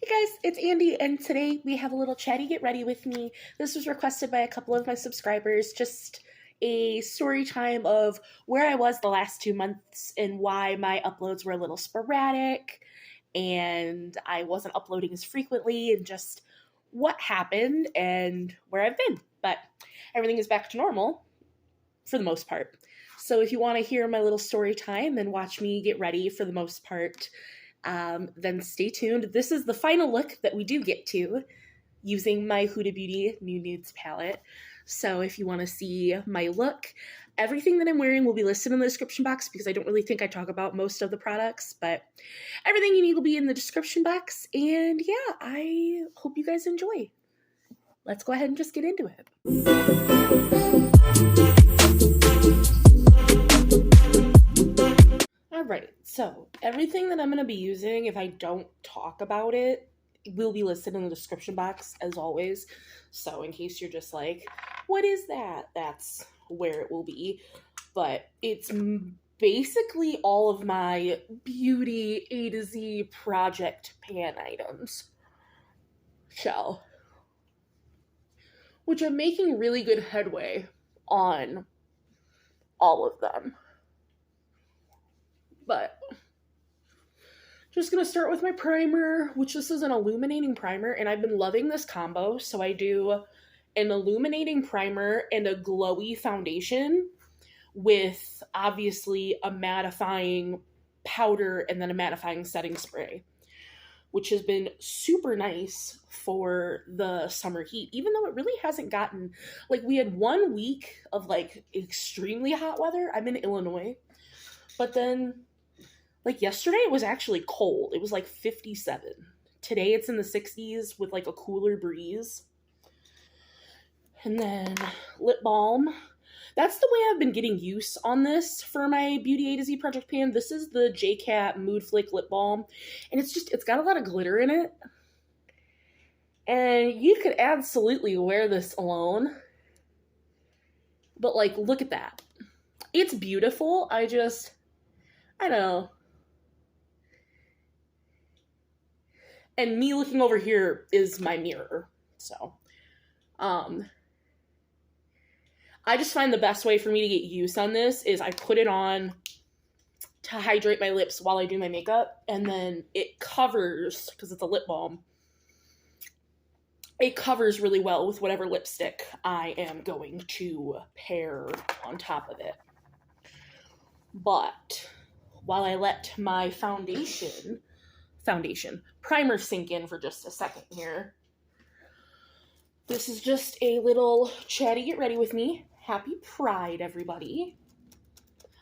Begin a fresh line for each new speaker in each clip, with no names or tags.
Hey guys, it's Andy, and today we have a little chatty get ready with me. This was requested by a couple of my subscribers, just a story time of where I was the last 2 months and why my uploads were a little sporadic and I wasn't uploading as frequently, and just what happened and where I've been. But everything is back to normal for the most part. So if you want to hear my little story time and watch me get ready for the most part, then stay tuned. This is the final look that we do get to using my Huda Beauty New Nudes palette. So if you want to see my look, everything that I'm wearing will be listed in the description box because I don't really think I talk about most of the products, but everything you need will be in the description box. And yeah, I hope you guys enjoy. Let's go ahead and just get into it. Alright, so everything that I'm going to be using, if I don't talk about it, will be listed in the description box as always. So in case you're just like, what is that? That's where it will be. But it's basically all of my beauty A to Z project pan items. So, which I'm making really good headway on all of them. But just going to start with my primer, which this is an illuminating primer, and I've been loving this combo. So I do an illuminating primer and a glowy foundation with obviously a mattifying powder and then a mattifying setting spray, which has been super nice for the summer heat, even though it really hasn't gotten, like, we had 1 week of like extremely hot weather. I'm in Illinois, but then like yesterday, it was actually cold. It was like 57. Today, it's in the 60s with like a cooler breeze. And then lip balm. That's the way I've been getting use on this for my Beauty A to Z project pan. This is the JCat Mood Flick lip balm. And it's got a lot of glitter in it. And you could absolutely wear this alone. But like, look at that. It's beautiful. I don't know. And me looking over here is my mirror. So, I just find the best way for me to get use on this is I put it on to hydrate my lips while I do my makeup. And then it covers, because it's a lip balm, it covers really well with whatever lipstick I am going to pair on top of it. But while I let my foundation primer sink in for just a second here, this is just a little chatty get ready with me. Happy Pride, everybody.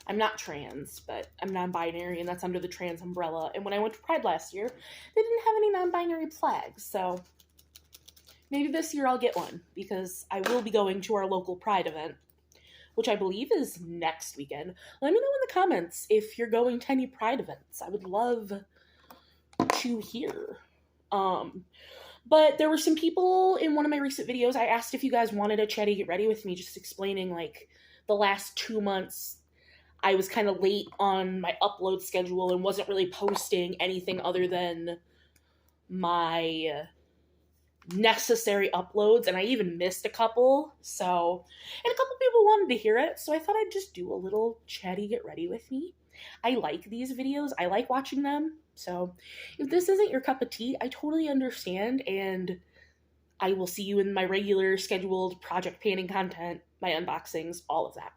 I'm not trans, but I'm non-binary, and that's under the trans umbrella. And when I went to Pride last year, they didn't have any non-binary flags, so maybe this year I'll get one, because I will be going to our local Pride event, which I believe is next weekend. Let me know in the comments if you're going to any Pride events. I would love to hear. But there were some people in one of my recent videos, I asked if you guys wanted a chatty get ready with me, just explaining like the last 2 months I was kind of late on my upload schedule and wasn't really posting anything other than my necessary uploads, and I even missed a couple. So, and a couple people wanted to hear it, so I thought I'd just do a little chatty get ready with me. I like these videos. I like watching them. So if this isn't your cup of tea, I totally understand, and I will see you in my regular scheduled project panning content, my unboxings, all of that.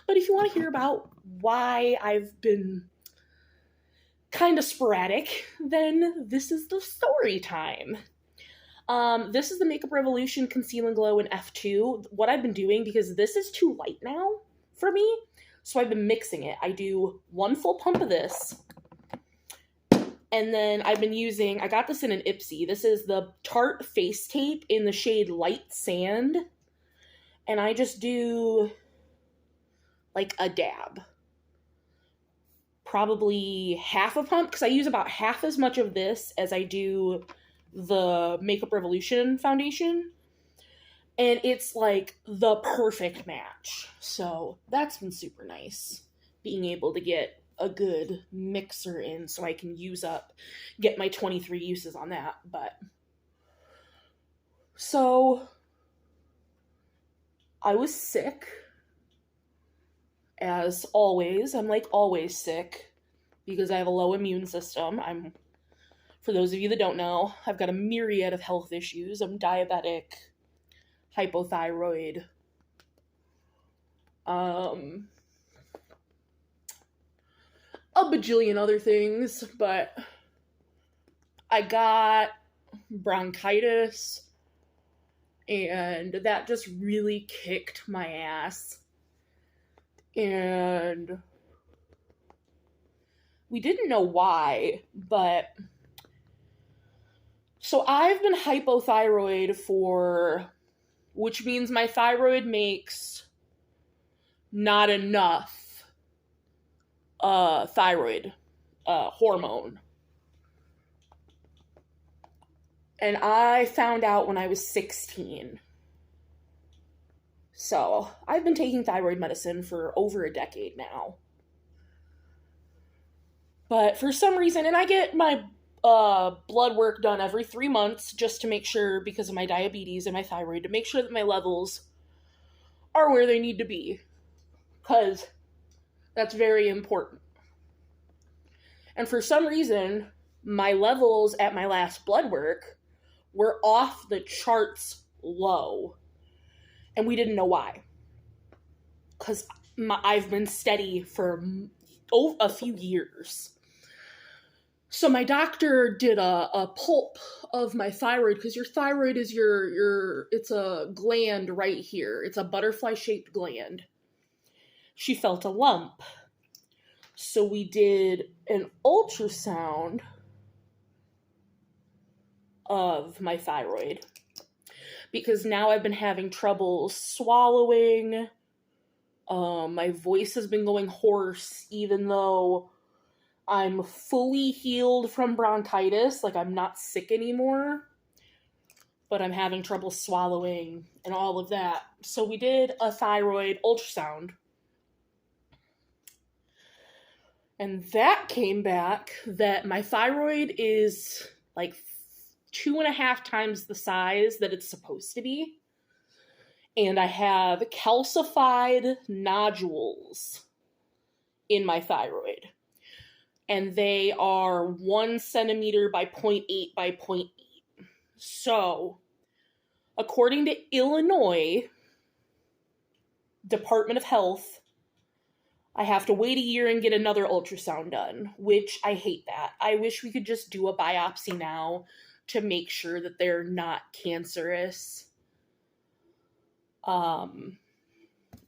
But if you want to hear about why I've been kind of sporadic, then this is the story time. This is the Makeup Revolution Conceal and Glow in F2. What I've been doing, because this is too light now for me, so I've been mixing it. I do 1 full pump of this, and then I've been using, I got this in an Ipsy. This is the Tarte Face Tape in the shade Light Sand, and I just do like a dab. Probably half a pump, because I use about half as much of this as I do the Makeup Revolution foundation, and it's like the perfect match. So that's been super nice, being able to get a good mixer in so I can get my 23 uses on that. But so I was sick, as always. I'm like always sick because I have a low immune system. For those of you that don't know, I've got a myriad of health issues. I'm diabetic, hypothyroid, a bajillion other things, but I got bronchitis, and that just really kicked my ass. And we didn't know why, but so I've been hypothyroid which means my thyroid makes not enough thyroid hormone. And I found out when I was 16. So I've been taking thyroid medicine for over a decade now. But for some reason, and I get my blood work done every 3 months just to make sure, because of my diabetes and my thyroid, to make sure that my levels are where they need to be. Because that's very important. And for some reason, my levels at my last blood work were off the charts low. And we didn't know why. Because I've been steady for a few years. So my doctor did a pulp of my thyroid, because your thyroid is it's a gland right here. It's a butterfly-shaped gland. She felt a lump. So we did an ultrasound of my thyroid, because now I've been having trouble swallowing. My voice has been going hoarse, even though I'm fully healed from bronchitis. Like, I'm not sick anymore, but I'm having trouble swallowing and all of that. So we did a thyroid ultrasound. And that came back that my thyroid is like 2.5 times the size that it's supposed to be. And I have calcified nodules in my thyroid. And they are 1 centimeter by 0.8 by 0.8. So, according to Illinois Department of Health, I have to wait a year and get another ultrasound done, which I hate that. I wish we could just do a biopsy now to make sure that they're not cancerous.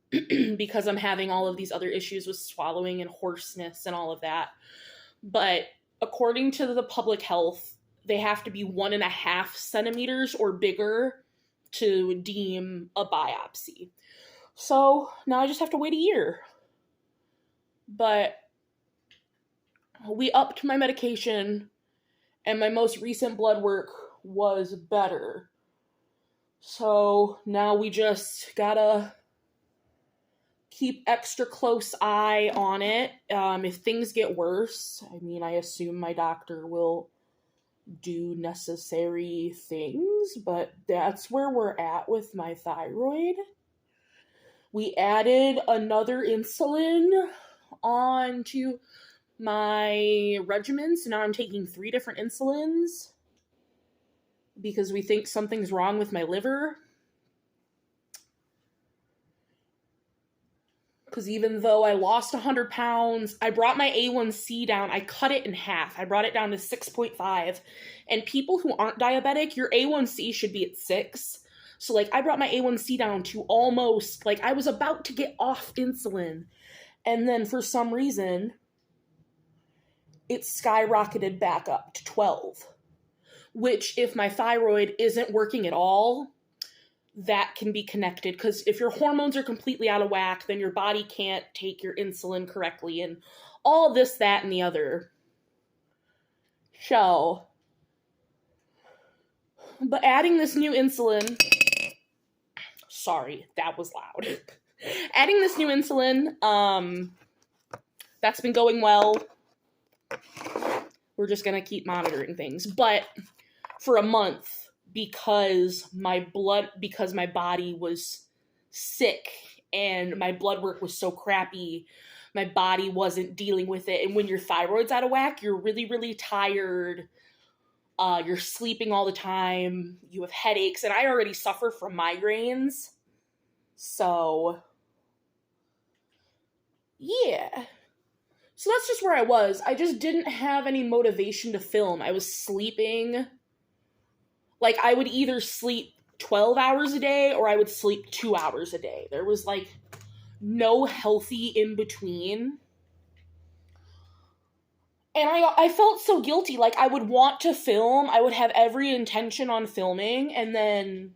Because I'm having all of these other issues with swallowing and hoarseness and all of that. But according to the public health, they have to be 1.5 centimeters or bigger to deem a biopsy. So now I just have to wait a year. But we upped my medication, and my most recent blood work was better. So now we just gotta keep extra close eye on it. If things get worse, I assume my doctor will do necessary things, but that's where we're at with my thyroid. We added another insulin onto my regimen, so now I'm taking 3 different insulins because we think something's wrong with my liver. Because even though I lost 100 pounds, I brought my A1C down. I cut it in half. I brought it down to 6.5. And people who aren't diabetic, your A1C should be at 6. So, I brought my A1C down to almost, I was about to get off insulin. And then for some reason, it skyrocketed back up to 12. Which, if my thyroid isn't working at all, that can be connected, because if your hormones are completely out of whack, then your body can't take your insulin correctly, and all this, that, and the other. So, but adding this new insulin, sorry, that was loud. Adding this new insulin, that's been going well. We're just going to keep monitoring things. But for a month, because my body was sick and my blood work was so crappy, my body wasn't dealing with it. And when your thyroid's out of whack, you're really, really tired. You're sleeping all the time. You have headaches. And I already suffer from migraines. So, yeah. So that's just where I was. I just didn't have any motivation to film. I was sleeping. Like, I would either sleep 12 hours a day or I would sleep 2 hours a day. There was, like, no healthy in between. And I felt so guilty. Like, I would want to film. I would have every intention on filming. And then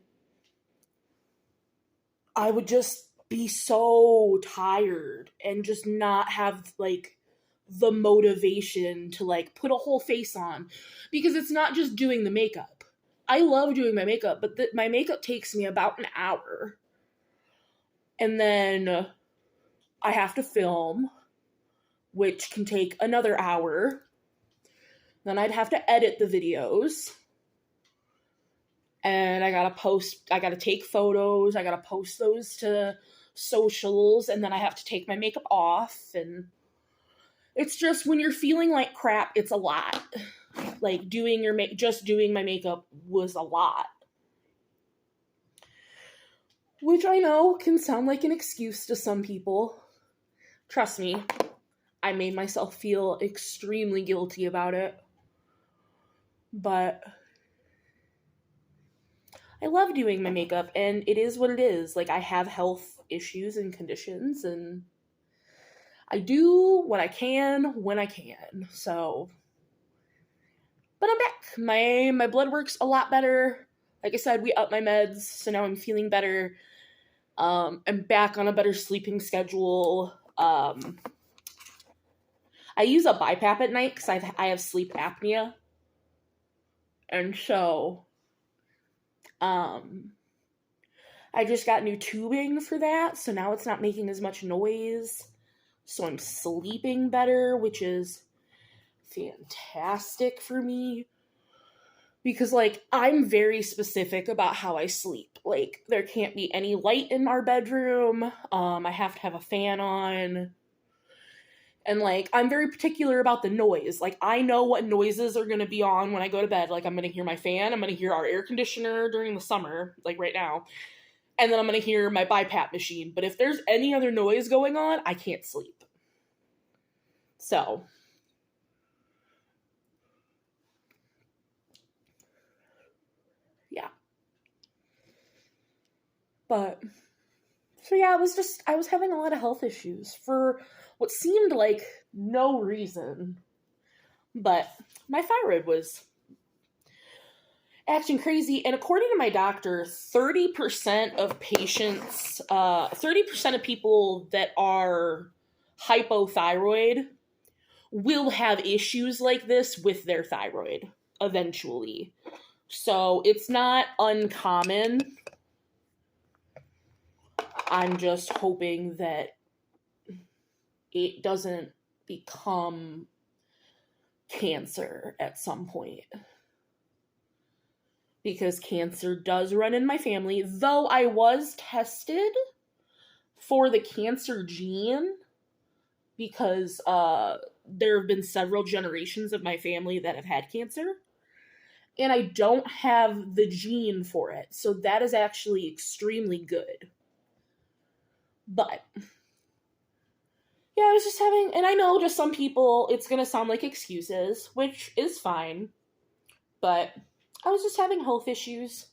I would just be so tired and just not have, like, the motivation to, like, put a whole face on. Because it's not just doing the makeup. I love doing my makeup, but my makeup takes me about an hour. And then I have to film, which can take another hour. Then I'd have to edit the videos. And I gotta take photos. I gotta post those to socials. And then I have to take my makeup off. And it's just, when you're feeling like crap, it's a lot. Like, just doing my makeup was a lot. Which I know can sound like an excuse to some people. Trust me, I made myself feel extremely guilty about it. But I love doing my makeup, and it is what it is. Like, I have health issues and conditions, and I do what I can when I can. So, but I'm back. My blood work's a lot better. Like I said, we upped my meds, so now I'm feeling better. I'm back on a better sleeping schedule. I use a BiPAP at night because I have sleep apnea. And so, I just got new tubing for that, so now it's not making as much noise. So I'm sleeping better, which is fantastic for me. Because, like, I'm very specific about how I sleep. Like, there can't be any light in our bedroom. I have to have a fan on. And, like, I'm very particular about the noise. Like, I know what noises are going to be on when I go to bed. Like, I'm going to hear my fan. I'm going to hear our air conditioner during the summer, like right now. And then I'm going to hear my BiPAP machine. But if there's any other noise going on, I can't sleep. So, yeah. But, so yeah, I was having a lot of health issues for what seemed like no reason. But my thyroid was acting crazy. And according to my doctor, 30% of patients, 30% of people that are hypothyroid will have issues like this with their thyroid eventually. So it's not uncommon. I'm just hoping that it doesn't become cancer at some point. Because cancer does run in my family, though I was tested for the cancer gene because there have been several generations of my family that have had cancer, and I don't have the gene for it, so that is actually extremely good. But yeah, I was just having, and I know to some people it's going to sound like excuses, which is fine, but I was just having health issues.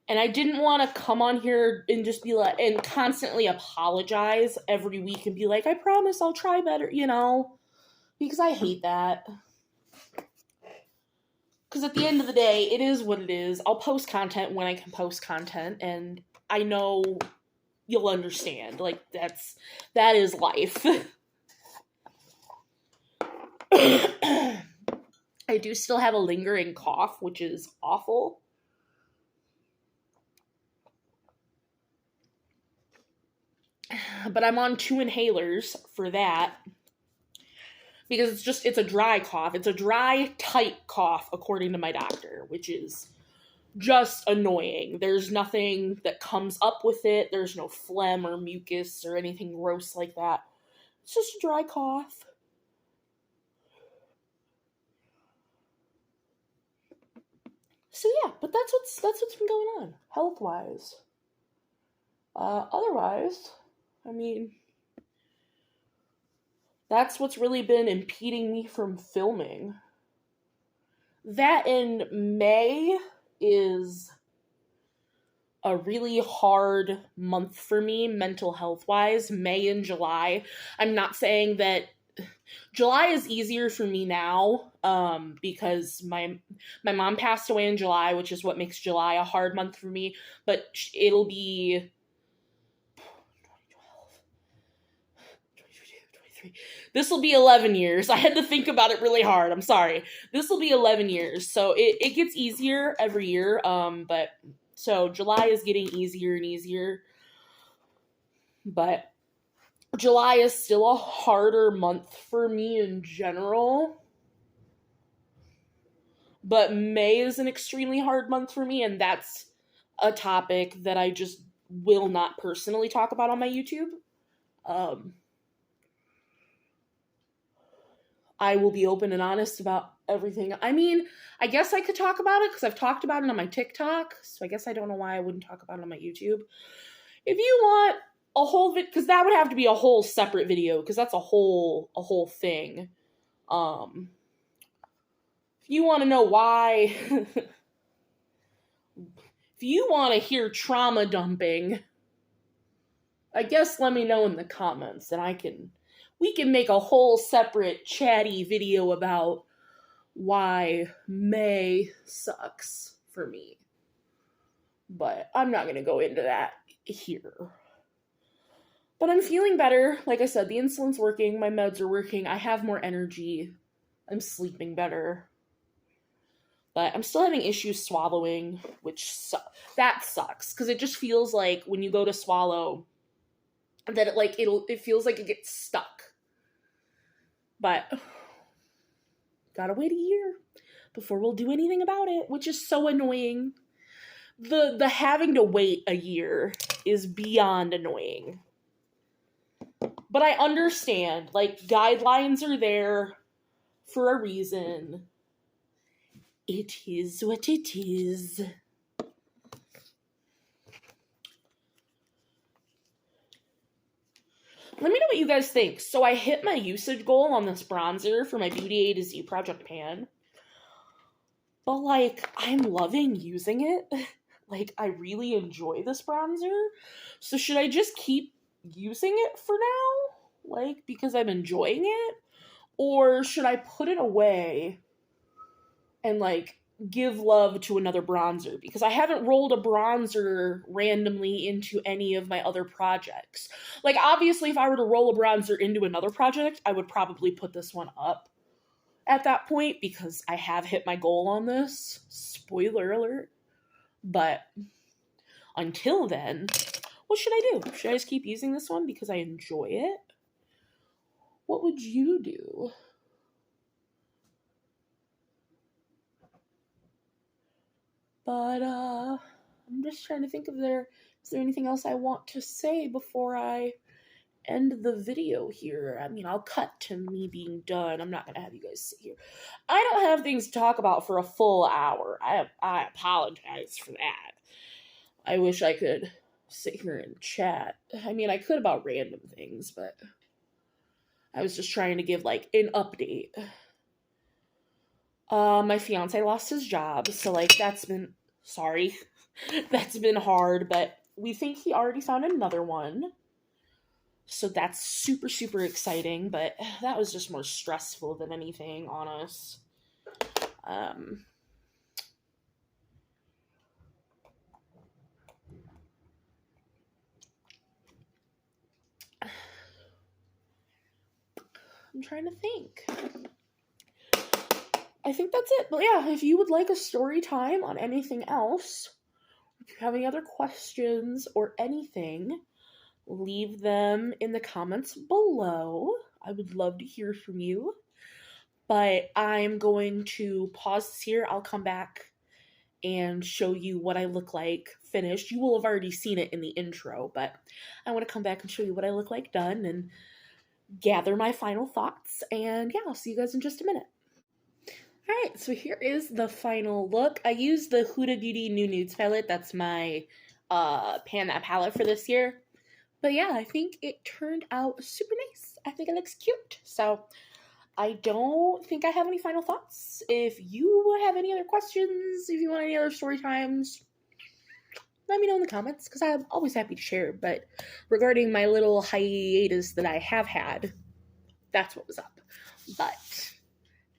And I didn't want to come on here and just be like, and constantly apologize every week and be like, I promise I'll try better, you know? Because I hate that. Because at the end of the day, it is what it is. I'll post content when I can post content, and I know you'll understand. Like, that is life. I do still have a lingering cough, which is awful. But I'm on 2 inhalers for that. because it's a dry cough. It's a dry, tight cough, according to my doctor, which is just annoying. There's nothing that comes up with it. There's no phlegm or mucus or anything gross like that. It's just a dry cough. So yeah, but that's what's been going on health-wise. Otherwise, I mean, that's what's really been impeding me from filming. That in May is a really hard month for me, mental health-wise. May and July. I'm not saying that July is easier for me now, because my mom passed away in July, which is what makes July a hard month for me. But it'll be 23. This will be 11 years. I had to think about it really hard. I'm sorry. This will be 11 years. So it gets easier every year. But so July is getting easier and easier. But July is still a harder month for me in general. But May is an extremely hard month for me, and that's a topic that I just will not personally talk about on my YouTube. I will be open and honest about everything. I mean, I guess I could talk about it because I've talked about it on my TikTok, so I guess I don't know why I wouldn't talk about it on my YouTube. If you want a whole because that would have to be a whole separate video, because that's a whole thing. If you want to know why, if you want to hear trauma dumping, I guess let me know in the comments, and we can make a whole separate chatty video about why May sucks for me. But I'm not going to go into that here. But I'm feeling better. Like I said, the insulin's working, my meds are working, I have more energy, I'm sleeping better. But I'm still having issues swallowing, which that sucks, because it just feels like when you go to swallow, that it feels like it gets stuck. But gotta wait a year before we'll do anything about it, which is so annoying. The having to wait a year is beyond annoying. But I understand, like, guidelines are there for a reason. It is what it is. Let me know what you guys think. So I hit my usage goal on this bronzer for my Beauty A to Z Project Pan. But, like, I'm loving using it. Like, I really enjoy this bronzer. So should I just keep using it for now? Like, because I'm enjoying it? Or should I put it away and, like, give love to another bronzer? Because I haven't rolled a bronzer randomly into any of my other projects. Like, obviously, if I were to roll a bronzer into another project, I would probably put this one up at that point, because I have hit my goal on this. Spoiler alert. But until then, what should I do? Should I just keep using this one because I enjoy it? What would you do? But, I'm just trying to think is there anything else I want to say before I end the video here. I mean, I'll cut to me being done. I'm not going to have you guys sit here. I don't have things to talk about for a full hour. I apologize for that. I wish I could sit here and chat. I mean, I could about random things, but I was just trying to give, like, an update. My fiance lost his job, so, like, that's been hard, but we think he already found another one. So that's super, super exciting, but that was just more stressful than anything on us. I'm trying to think. I think that's it. But yeah, if you would like a story time on anything else, if you have any other questions or anything, leave them in the comments below. I would love to hear from you. but I'm going to pause this here. I'll come back and show you what I look like finished. You will have already seen it in the intro, but I want to come back and show you what I look like done and gather my final thoughts. And yeah, I'll see you guys in just a minute. Alright, so here is the final look. I used the Huda Beauty New Nudes palette. That's my pan that palette for this year. But yeah, I think it turned out super nice. I think it looks cute. So I don't think I have any final thoughts. If you have any other questions, if you want any other story times, let me know in the comments, because I'm always happy to share. But regarding my little hiatus that I have had, that's what was up. But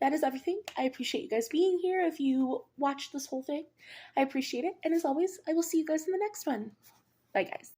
that is everything. I appreciate you guys being here. If you watched this whole thing, I appreciate it. And as always, I will see you guys in the next one. Bye, guys.